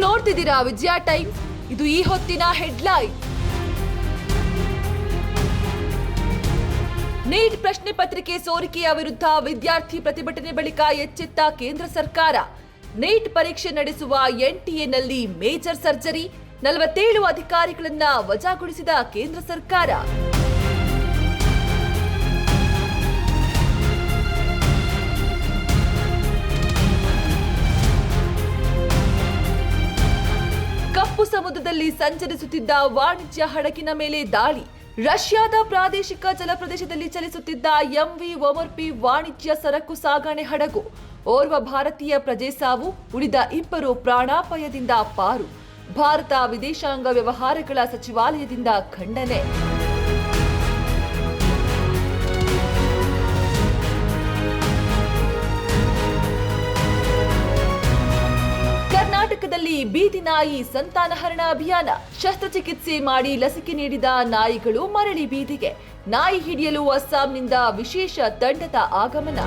ನೀವು ನೋಡ್ತಿದ್ದೀರಾ ವಿಜಯ ಟೈಮ್ಸ್. ಇದು ಈ ಹೊತ್ತಿನ ಹೆಡ್ಲೈನ್. ನೀಟ್ ಪ್ರಶ್ನೆ ಪತ್ರಿಕೆ ಸೋರಿಕೆಯ ವಿರುದ್ಧ ವಿದ್ಯಾರ್ಥಿ ಪ್ರತಿಭಟನೆ ಬಳಿಕ ಎಚ್ಚೆತ್ತ ಕೇಂದ್ರ ಸರ್ಕಾರ. ನೀಟ್ ಪರೀಕ್ಷೆ ನಡೆಸುವ ಎನ್ಟಿಎನಲ್ಲಿ ಮೇಜರ್ ಸರ್ಜರಿ, 47 ಅಧಿಕಾರಿಗಳನ್ನ ವಜಾಗೊಳಿಸಿದ ಕೇಂದ್ರ ಸರ್ಕಾರ. ಕಪ್ಪು ಸಮುದ್ರದಲ್ಲಿ ಸಂಚರಿಸುತ್ತಿದ್ದ ವಾಣಿಜ್ಯ ಹಡಗಿನ ಮೇಲೆ ದಾಳಿ. ರಷ್ಯಾದ ಪ್ರಾದೇಶಿಕ ಜಲಪ್ರದೇಶದಲ್ಲಿ ಚಲಿಸುತ್ತಿದ್ದ ಎಂವಿ ಒಮರ್ಪಿ ವಾಣಿಜ್ಯ ಸರಕು ಸಾಗಣೆ ಹಡಗು. ಓರ್ವ ಭಾರತೀಯ ಪ್ರಜೆ ಸಾವು, ಉಳಿದ 2 ಪ್ರಾಣಾಪಾಯದಿಂದ ಪಾರು. ಭಾರತ ವಿದೇಶಾಂಗ ವ್ಯವಹಾರಗಳ ಸಚಿವಾಲಯದಿಂದ ಖಂಡನೆ. ಕರ್ನಾಟಕದಲ್ಲಿ ಬೀದಿ ನಾಯಿ ಸಂತಾನಹರಣ ಅಭಿಯಾನ. ಶಸ್ತ್ರಚಿಕಿತ್ಸೆ ಮಾಡಿ ಲಸಿಕೆ ನೀಡಿದ ನಾಯಿಗಳು ಮರಳಿ ಬೀದಿಗೆ. ನಾಯಿ ಹಿಡಿಯಲು ಅಸ್ಸಾಂನಿಂದ ವಿಶೇಷ ತಂಡದ ಆಗಮನ.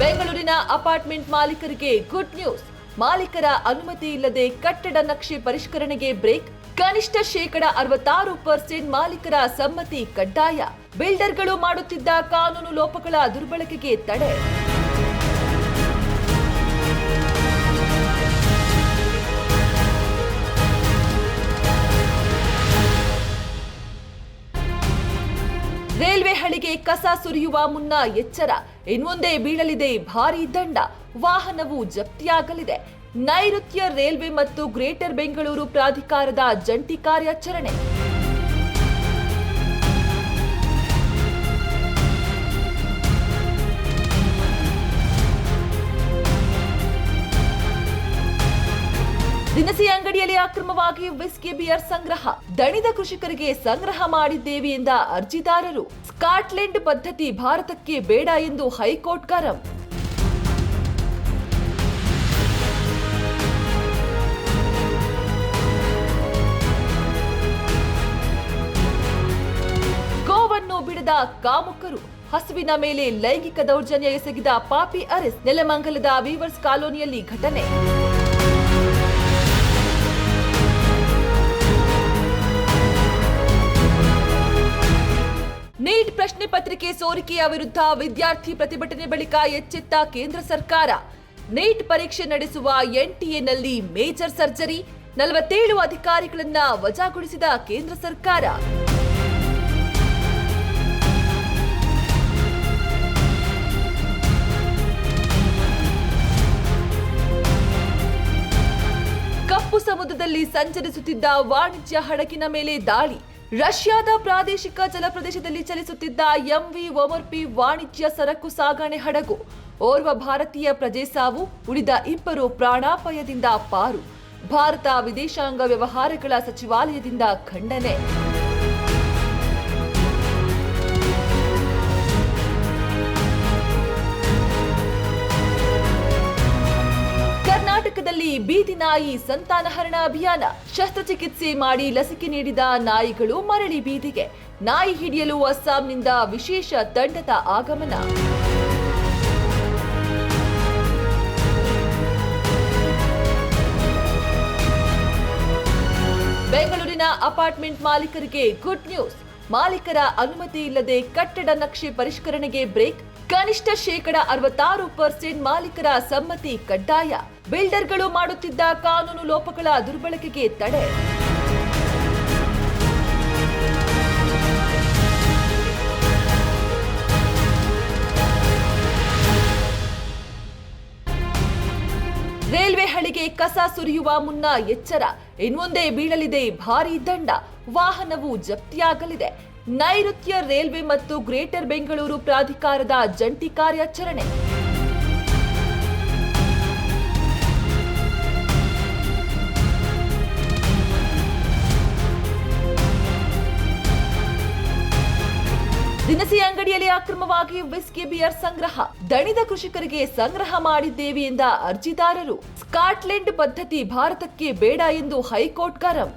ಬೆಂಗಳೂರಿನ ಅಪಾರ್ಟ್ಮೆಂಟ್ ಮಾಲೀಕರಿಗೆ ಗುಡ್ ನ್ಯೂಸ್. ಮಾಲೀಕರ ಅನುಮತಿ ಇಲ್ಲದೆ ಕಟ್ಟಡ ನಕ್ಷೆ ಪರಿಷ್ಕರಣೆಗೆ ಬ್ರೇಕ್. ಕನಿಷ್ಠ 66% ಮಾಲೀಕರ ಸಮ್ಮತಿ ಕಡ್ಡಾಯ. ಬಿಲ್ಡರ್ಗಳು ಮಾಡುತ್ತಿದ್ದ ಕಾನೂನು ಲೋಪಗಳ ದುರ್ಬಳಕೆಗೆ ತಡೆ. ರೈಲ್ವೆ ಹಳಿಗೆ ಕಸ ಸುರಿಯುವ ಮುನ್ನ ಎಚ್ಚರ. ಇನ್ಮುಂದೆ ಬೀಳಲಿದೆ ಭಾರೀ ದಂಡ. ವಾಹನವು ಜಪ್ತಿಯಾಗಲಿದೆ. ನೈಋತ್ಯ ರೈಲ್ವೆ ಮತ್ತು ಗ್ರೇಟರ್ ಬೆಂಗಳೂರು ಪ್ರಾಧಿಕಾರದ ಜಂಟಿ ಕಾರ್ಯಾಚರಣೆ. ದಿನಸಿ ಅಂಗಡಿಯಲ್ಲಿ ಅಕ್ರಮವಾಗಿ ವಿಸ್ಕಿ ಬಿಯರ್ ಸಂಗ್ರಹ. ದಣಿದ ಕೃಷಿಕರಿಗೆ ಸಂಗ್ರಹ ಮಾಡಿದ್ದೇವೆ ಎಂದ ಅರ್ಜಿದಾರರು. ಸ್ಕಾಟ್ಲೆಂಡ್ ಪದ್ಧತಿ ಭಾರತಕ್ಕೆ ಬೇಡ ಎಂದು ಹೈಕೋರ್ಟ್ ಗರಂ. ಗೋವನ್ನು ಬಿಡದ ಕಾಮುಕರು. ಹಸುವಿನ ಮೇಲೆ ಲೈಂಗಿಕ ದೌರ್ಜನ್ಯ ಎಸಗಿದ ಪಾಪಿ ಅರೆಸ್ಟ್. ನೆಲಮಂಗಲದ ವೀವರ್ಸ್ ಕಾಲೋನಿಯಲ್ಲಿ ಘಟನೆ. ನೀಟ್ ಪ್ರಶ್ನೆ ಪತ್ರಿಕೆ ಸೋರಿಕೆಯ ವಿರುದ್ಧ ವಿದ್ಯಾರ್ಥಿ ಪ್ರತಿಭಟನೆ ಬಳಿಕ ಎಚ್ಚೆತ್ತ ಕೇಂದ್ರ ಸರ್ಕಾರ. ನೀಟ್ ಪರೀಕ್ಷೆ ನಡೆಸುವ ಎನ್ಟಿಎನಲ್ಲಿ ಮೇಜರ್ ಸರ್ಜರಿ, 47 ಅಧಿಕಾರಿಗಳನ್ನ ವಜಾಗೊಳಿಸಿದ ಕೇಂದ್ರ ಸರ್ಕಾರ. ಕಪ್ಪು ಸಮುದ್ರದಲ್ಲಿ ಸಂಚರಿಸುತ್ತಿದ್ದ ವಾಣಿಜ್ಯ ಹಡಗಿನ ಮೇಲೆ ದಾಳಿ. ರಷ್ಯಾದ ಪ್ರಾದೇಶಿಕ ಜಲಪ್ರದೇಶದಲ್ಲಿ ಚಲಿಸುತ್ತಿದ್ದ ಎಂವಿ ಒಮರ್ಪಿ ವಾಣಿಜ್ಯ ಸರಕು ಸಾಗಣೆ ಹಡಗು. ಓರ್ವ ಭಾರತೀಯ ಪ್ರಜೆ ಸಾವು, ಉಳಿದ 2 ಪ್ರಾಣಾಪಾಯದಿಂದ ಪಾರು. ಭಾರತ ವಿದೇಶಾಂಗ ವ್ಯವಹಾರಗಳ ಸಚಿವಾಲಯದಿಂದ ಖಂಡನೆ. ಕರ್ನಾಟಕದಲ್ಲಿ ಬೀದಿ ನಾಯಿ ಸಂತಾನಹರಣ ಅಭಿಯಾನ. ಶಸ್ತ್ರಚಿಕಿತ್ಸೆ ಮಾಡಿ ಲಸಿಕೆ ನೀಡಿದ ನಾಯಿಗಳು ಮರಳಿ ಬೀದಿಗೆ. ನಾಯಿ ಹಿಡಿಯಲು ಅಸ್ಸಾಂನಿಂದ ವಿಶೇಷ ತಂಡದ ಆಗಮನ. ಬೆಂಗಳೂರಿನ ಅಪಾರ್ಟ್ಮೆಂಟ್ ಮಾಲೀಕರಿಗೆ ಗುಡ್ ನ್ಯೂಸ್. ಮಾಲೀಕರ ಅನುಮತಿ ಇಲ್ಲದೆ ಕಟ್ಟಡ ನಕ್ಷೆ ಪರಿಷ್ಕರಣೆಗೆ ಬ್ರೇಕ್. ಕನಿಷ್ಠ 66% ಮಾಲೀಕರ ಸಮ್ಮತಿ ಕಡ್ಡಾಯ. ಬಿಲ್ಡರ್ಗಳು ಮಾಡುತ್ತಿದ್ದ ಕಾನೂನು ಲೋಪಗಳ ದುರ್ಬಳಕೆಗೆ ತಡೆ. ರೈಲ್ವೆ ಹಳಿಗೆ ಕಸ ಸುರಿಯುವ ಮುನ್ನ ಎಚ್ಚರ. ಇನ್ಮುಂದೆ ಬೀಳಲಿದೆ ಭಾರೀ ದಂಡ. ವಾಹನವು ಜಪ್ತಿಯಾಗಲಿದೆ. ನೈಋತ್ಯ ರೈಲ್ವೆ ಮತ್ತು ಗ್ರೇಟರ್ ಬೆಂಗಳೂರು ಪ್ರಾಧಿಕಾರದ ಜಂಟಿ ಕಾರ್ಯಾಚರಣೆ. ದಿನಸಿ ಅಂಗಡಿಯಲ್ಲಿ ಅಕ್ರಮವಾಗಿ ವಿಸ್ಕಿ ಬಿಯರ್ ಸಂಗ್ರಹ. ದಣಿದ ಕೃಷಿಕರಿಗೆ ಸಂಗ್ರಹ ಮಾಡಿದ್ದೇವೆ ಎಂದ ಅರ್ಜಿದಾರರು. ಸ್ಕಾಟ್ಲೆಂಡ್ ಪದ್ಧತಿ ಭಾರತಕ್ಕೆ ಬೇಡ ಎಂದು ಹೈಕೋರ್ಟ್ ಗರಂ.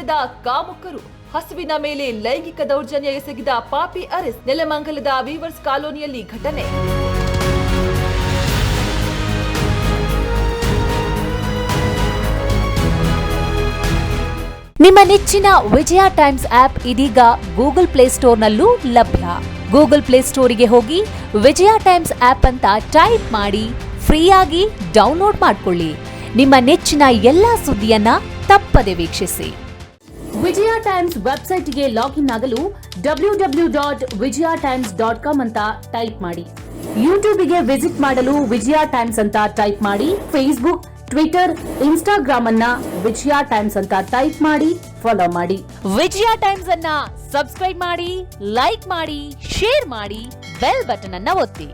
ಮೆರೆದ ಕಾಮುಕರು, ಹಸುವಿನ ಮೇಲೆ ಲೈಂಗಿಕ ದೌರ್ಜನ್ಯ ಎಸಗಿದ ಪಾಪಿ ಅರೆಸ್ಟ್. ನೆಲಮಂಗಲದ ವೀವರ್ಸ್ ಕಾಲೋನಿಯಲ್ಲಿ ಘಟನೆ. ನಿಮ್ಮ ನೆಚ್ಚಿನ ವಿಜಯ ಟೈಮ್ಸ್ ಆಪ್ ಇದೀಗ ಗೂಗಲ್ ಪ್ಲೇಸ್ಟೋರ್ನಲ್ಲೂ ಲಭ್ಯ. ಗೂಗಲ್ ಪ್ಲೇಸ್ಟೋರಿಗೆ ಹೋಗಿ ವಿಜಯ ಟೈಮ್ಸ್ ಆಪ್ ಅಂತ ಟೈಪ್ ಮಾಡಿ ಫ್ರೀಯಾಗಿ ಡೌನ್ಲೋಡ್ ಮಾಡಿಕೊಳ್ಳಿ. ನಿಮ್ಮ ನೆಚ್ಚಿನ ಎಲ್ಲಾ ಸುದ್ದಿಯನ್ನ ತಪ್ಪದೆ ವೀಕ್ಷಿಸಿ. ವಿಜಯ ಟೈಮ್ಸ್ ವೆಬ್ಸೈಟ್ಗೆ ಲಾಗಿನ್ ಆಗಲು www.vijayatimes.com ಅಂತ ಟೈಪ್ ಮಾಡಿ. ಯೂಟ್ಯೂಬ್ಗೆ ವಿಸಿಟ್ ಮಾಡಲು ವಿಜಯ ಟೈಮ್ಸ್ ಅಂತ ಟೈಪ್ ಮಾಡಿ. ಫೇಸ್ಬುಕ್, ಟ್ವಿಟರ್, ಇನ್ಸ್ಟಾಗ್ರಾಮ್ ಅನ್ನ ವಿಜಯ ಟೈಮ್ಸ್ ಅಂತ ಟೈಪ್ ಮಾಡಿ, ಫಾಲೋ ಮಾಡಿ. ವಿಜಯ ಟೈಮ್ಸ್ ಅನ್ನ ಸಬ್ಸ್ಕ್ರೈಬ್ ಮಾಡಿ, ಲೈಕ್ ಮಾಡಿ, ಶೇರ್ ಮಾಡಿ, ಬೆಲ್ ಬಟನ್ ಅನ್ನ ಒತ್ತಿ.